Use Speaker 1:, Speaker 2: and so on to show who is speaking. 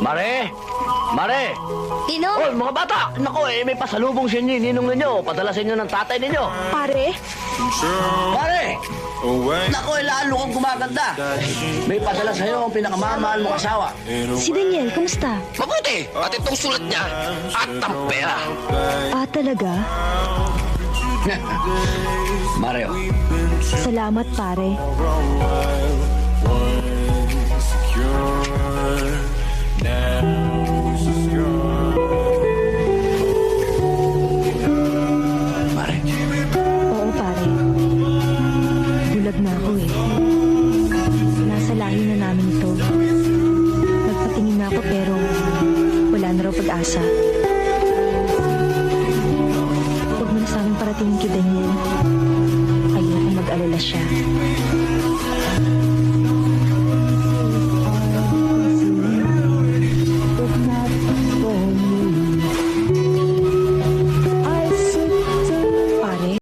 Speaker 1: Mare! Mare!
Speaker 2: Ino?
Speaker 1: Oh, mga bata! Naku, may pasalubong sa inyo, ninong ninyo. Padala sa inyo ng tatay ninyo.
Speaker 2: Pare?
Speaker 1: Mare! Naku, lalo kang gumaganda. May padala sa iyo ang pinakamamahal mong asawa.
Speaker 2: Si Daniel, kumusta?
Speaker 1: Mabuti! At itong sulat niya, at ang pera.
Speaker 2: Ah, talaga?
Speaker 1: Mare, oh.
Speaker 2: Salamat, pare.
Speaker 1: Mare.
Speaker 2: Oo, pare. Bulag na ako eh. Nasa lahi na namin ito. Nagpatingin na ako pero wala na raw pag-asa. Huwag mo na sa amin paratingin kay Daniel.